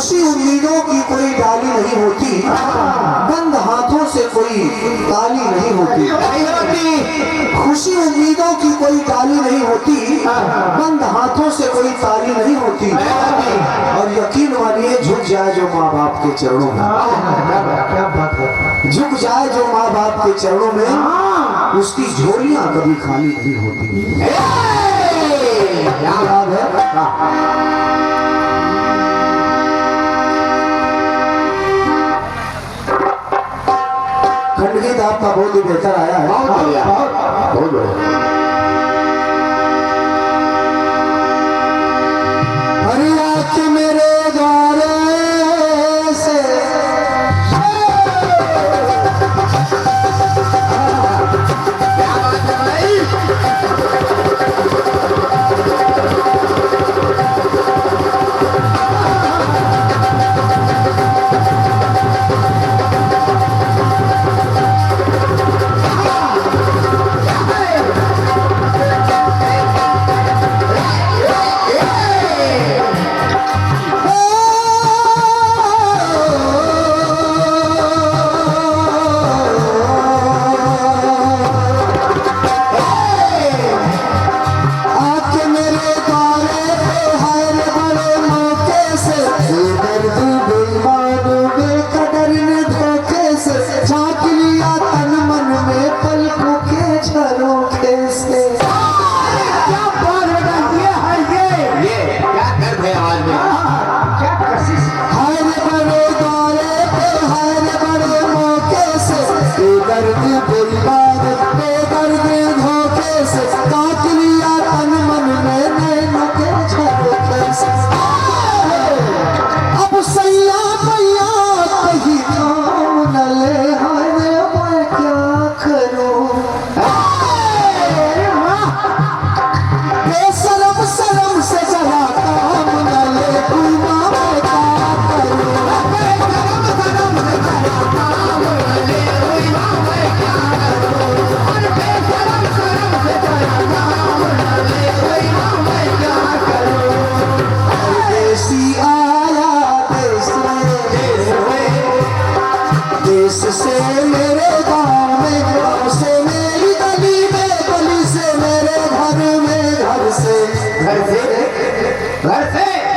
खुशी उम्मीदों की कोई डाली नहीं होती, बंद हाथों से कोई ताली नहीं होती। खुशी उम्मीदों की कोई डाली नहीं होती, बंद हाथों से कोई ताली नहीं होती। और यकीन मानिए झुक जाए जो माँ बाप के चरणों में, झुक जाए जो माँ बाप के चरणों में, उसकी झोलियां कभी खाली नहीं होती। याद है? खंडगीत आपका बहुत ही बेहतर आया है। बहुत बढ़िया, बहुत बढ़िया। हरिया के मेरे द्वारे से क्या बात है भाई?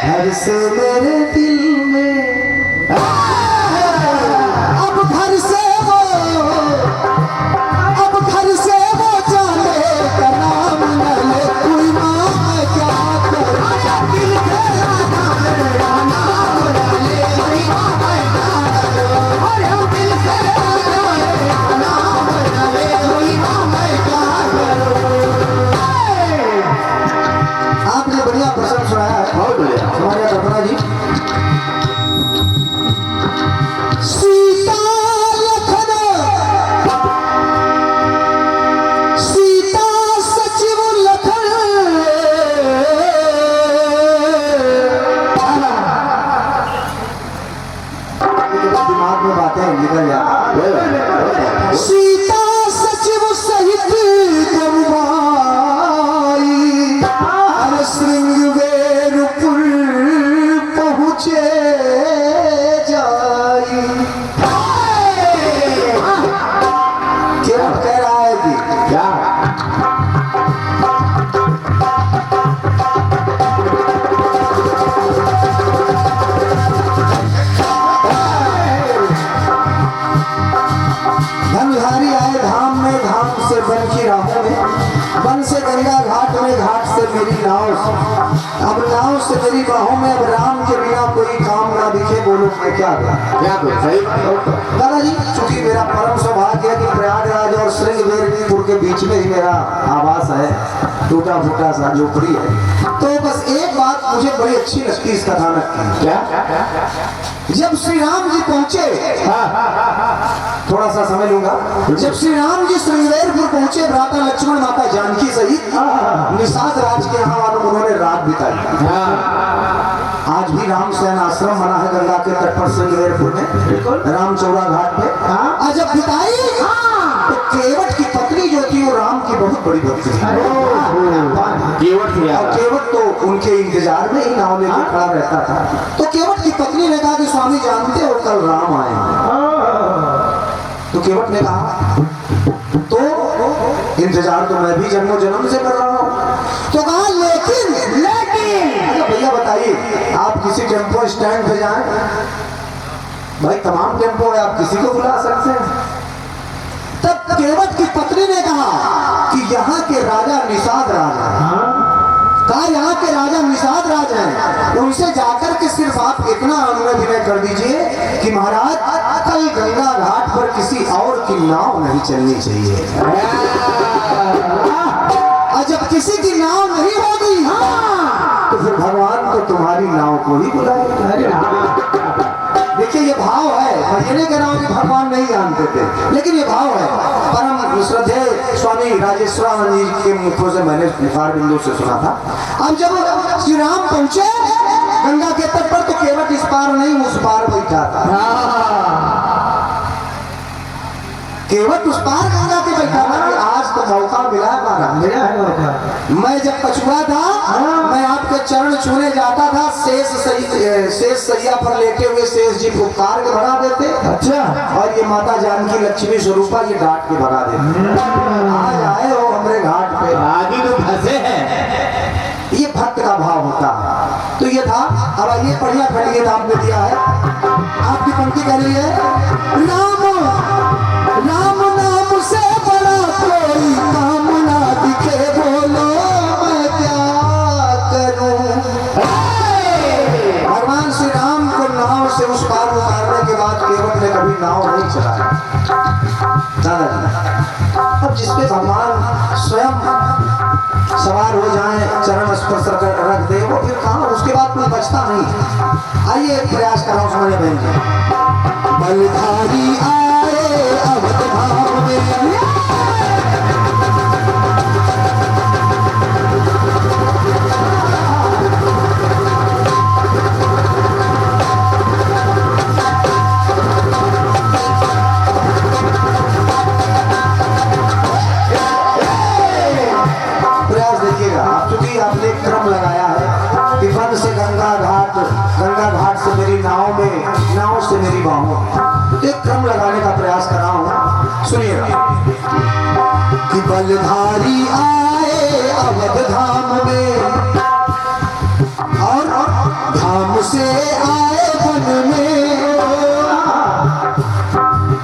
घर से मेरे दिल में अब घर से वो जाने का नाम न ले। कोई माँ मैं क्या करूं, दिल तेरा मेरा नाम न ले। कोई माँ मैं क्या करूं, और दिल तेरा मेरा नाम न ले। कोई माँ मैं क्या करूं। आपने बढ़िया प्रसंग सुनाया है, बहुत बढ़िया। हमारे कल्पना जी सीता सचिव लखन दिमाग में बातें निकल जाती। सीता सचिव सहित गंवाई श्रृंगवेरपुर पहुँचे जाई। क्या कह रहा है जी? क्या धनधारी आए धाम में, धाम से वन की राहों में, वन से गंगा घाट में, घाट से मेरी नाव। अब नाव से मेरी बाहों में, अब राम के बिना कोई काम ना दिखे। बोलो मैं क्या करूं? सही दादाजी, चूंकि मेरा परम सौभाग्य है कि प्रयागराज और श्रृंगवेरपुर के बीच में ही मेरा आवास है, टूटा फूटा सा झोपड़ी है। तो बस एक बात मुझे बड़ी अच्छी लगती है इस कथानक की। क्या? जब श्री राम जी पहुंचे, थोड़ा सा समय लूंगा। जब श्री राम जी श्रृंगवेरपुर पहुंचे, भ्राता लक्ष्मण माता जानकी सहित निषाद राज के यहाँ वालों उन्होंने रात बिताई। आज भी राम सेन आश्रम बना है गंगा के तट पर श्रृंगवेरपुर में, रामचौरा घाट पे। आज जब बिताई तो केवट की पत्नी जो थी वो राम की बहुत बड़ी भक्ति केवट तो उनके इंतजार में ही नाव लेकर खड़ा रहता था। तो केवट की पत्नी ने कहा केवट ने कहा तो इंतजार तो मैं भी जन्मों जन्म से कर रहा हूँ। तो कहा लेकिन भैया बताइए, आप किसी टेम्पो स्टैंड पे जाएं, भाई तमाम टेम्पो है, आप किसी को बुला सकते हैं। तब केवट की पत्नी ने कहा कि यहाँ के राजा निषाद राज हैं। कहा यहाँ के राजा निषाद राज हैं, उनसे जाकर के सिर्फ आप इतना अनुनय कर दीजिए कि महाराज कल गंगा घाट पर किसी और की नाव नहीं चलनी चाहिए। और जब किसी की नाव नहीं होगी तो फिर भगवान तो तुम्हारी नाव को ही बुलाएगा। देखिए ये भाव है, मैं ये नहीं कह रहा हूँ कि भगवान नहीं जानते थे, लेकिन ये भाव है। परम श्रद्धेय स्वामी राजेश्वरानंद जी के मुखों से मैंने मुखार बिंदु से सुना था। अब जब श्री राम पहुंचे गंगा के तट पर तो केवट इस पार नहीं उस पार बैठा था। केवट उस पार गंगा के बैठा था। आज तो मौका मिला है। मैं जब कछुआ था मैं आपके चरण छूने जाता था, शेष सैया पर लेटे हुए शेष जी पुकार के भगा देते। अच्छा। और ये माता जानकी लक्ष्मी स्वरूपा ये घाट के भगा देते। आज आए हो हमारे घाट पे, आगे तो फंसे हैं। ये भक्त का भाव होता है। तो ये था। अब ये बढ़िया खंड गीत आपने दिया है, आपकी पंक्ति कह रही है राम नाम से बड़ा कोई काम ना दिखे, बोलो मैं क्या करूं। भगवान श्री राम को नाव से उस पार उतारने के बाद केवट ने कभी नाव नहीं चलाया। दादाजी अब जिसपे भगवान स्वयं सवार हो जाए, चरण स्पर्श रख दे, वो फिर कहाँ, उसके बाद कोई बचता नहीं। आइए प्रयास कर रहा हूँ समझने बहन जी। बलधारी आए अवध धाम में, आपने क्रम लगाया है कि वन से गंगा घाट से मेरी नाव में, नाव से मेरी बाहों में, एक क्रम लगाने का प्रयास कर रहा हूं। सुनिए कि बलधारी आए अवध धाम में और धाम से आए वन में।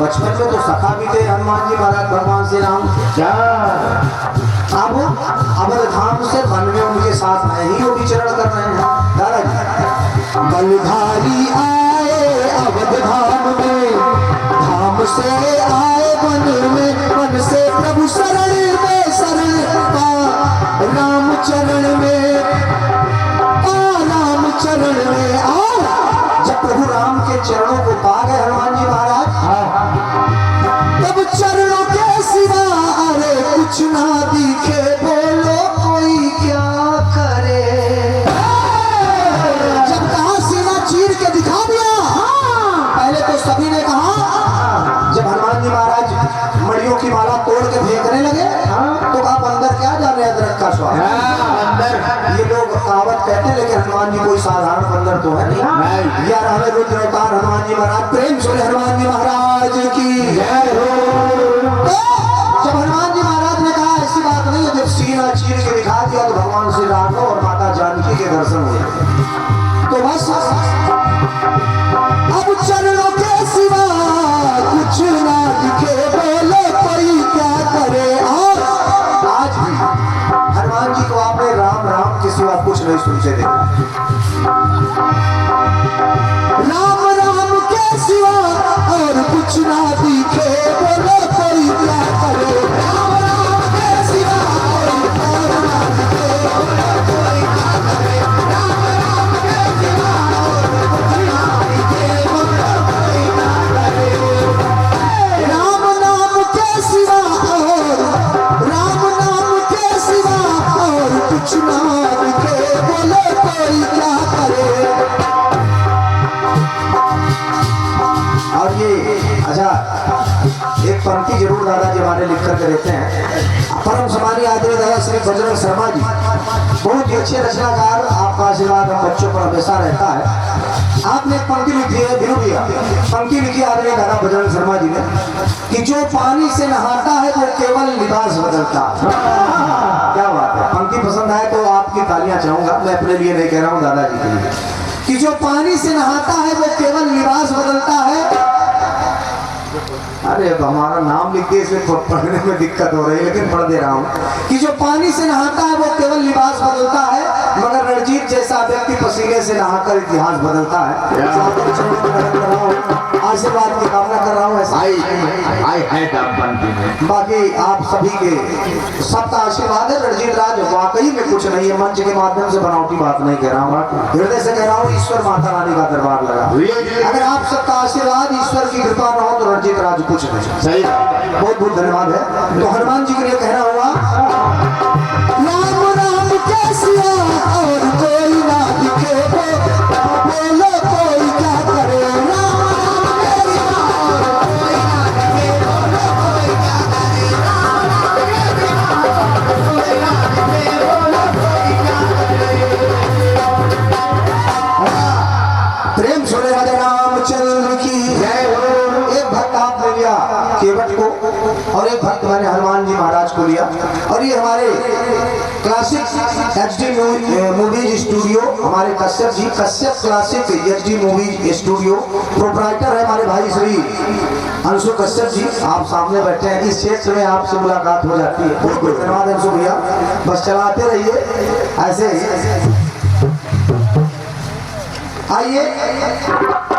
बचपन में तो सखा भी थे हनुमान जी महाराज भगवान श्री राम। क्या अब अवध धाम से वन में उनके साथ आए ही वो विचरण कर रहे हैं। दादाजी बलधारी आए अवध धाम में, धाम से आए वन में, वन से प्रभु शरण में शरण पा राम चरण में, राम चरण में आओ। जब प्रभु राम के चरणों को पा गए हनुमान जी महाराज, तब चरणों के सिवा अरे कुछ ना दिखे, बोलो कोई क्या करे। जब कहा सीना चीर के दिखा दिया, पहले तो सभी ने कहा, जब हनुमान जी महाराज मड़ियों की माला तोड़ के फेंकने लगे तो आप अंदर क्या जाने अदरक का स्वाद। अंदर ये लोग कहावत कहते हैं, लेकिन हनुमान जी कोई साधारण बंदर तो है नहीं। 11वें रुद्र अवतार हनुमान जी महाराज, प्रेम से हनुमान जी महाराज की जय हो। जब हनुमान जी महाराज ने कहा ऐसी बात नहीं है, जब सीना चीर के दिखा दिया तो भगवान श्री राम और माता जानकी के दर्शन हुए। तो बस अब चरणों के सिवा कुछ ना दिखे, बोले कोई क्या करे। और आज भी हनुमान जी को आपने राम राम के सिवा कुछ नहीं सुनते देखा। राम राम के सिवा और कुछ ना दिखे, बोले कोई क्या करे। राम राम के सिवा और कुछ ना दिखे, बोले कोई क्या करे। राम राम के सिवा और कुछ ना दिखे, बोले कोई क्या करे। राम नाम के सिवा और राम नाम के सिवा और कुछ ना दिखे, बोले कोई क्या करे। और ये अच्छा एक पंक्ति जरूर दादाजी हमारे लिख करके देते हैं। परम सम्मानीय आदरणीय दादा श्री बजरंग शर्मा जी, बहुत ही अच्छे रचनाकार, आपका आशीर्वाद हम बच्चों पर हमेशा रहता है। आपने एक पंक्ति लिखी है, पंक्ति लिखी आदरणीय दादा बजरंग शर्मा जी ने। कि जो पानी से नहाता है वो केवल लिबास बदलता है। क्या बात है, पंक्ति पसंद आए तो आपकी तालियां चाहूंगा, मैं अपने लिए नहीं कह रहा हूँ, दादाजी के लिए। कि जो पानी से नहाता है वो केवल लिबास बदलता है। अरे हमारा नाम लिख के इसे पढ़ने में दिक्कत हो रही है, लेकिन पढ़ दे रहा हूँ। कि जो पानी से नहाता है वो केवल लिबास बदलता है, मगर रणजीत जैसा व्यक्ति पसीने से नहाकर इतिहास बदलता है। आशीर्वाद की कामना कर रहा हूँ। बाकी आप सभी के सबका आशीर्वाद है। रणजीत राज वाकई में कुछ नहीं है, मंच के माध्यम से बनावटी बात नहीं कह रहा हूँ, हृदय से कह रहा हूँ। ईश्वर माता रानी का दरबार लगा। अगर आप सबका आशीर्वाद, ईश्वर की कृपा न हो तो रणजीत राज कुछ नहीं। सही, बहुत बहुत धन्यवाद है। तो हनुमान जी के लिए कहना हुआ, राम राम के सिया और कोई ना दिखे, बोलो कोई क्या करे। राम राम के सिवा और कोई ना दिखे, बोलो कोई क्या करे। राम राम के सिवा और कोई ना दिखे, बोलो कोई क्या करे। प्रेम सुने राजा रामचंद्र की जय हो। एक भक्त आपने लिया केवट को, और एक भक्त मैंने हनुमान जी महाराज को लिया। और ये हमारे क्लासिक एचडी मूवीज स्टूडियो, हमारे Kashyap ji, Kashyap classic HD movies studio proprietor है हमारे भाई श्री अंशु कश्यप जी। आप सामने बैठे हैं, इस क्षेत्र में आपसे मुलाकात हो जाती है। बहुत बहुत धन्यवाद अंशु भैया, बस चलाते रहिए ऐसे ही। आइए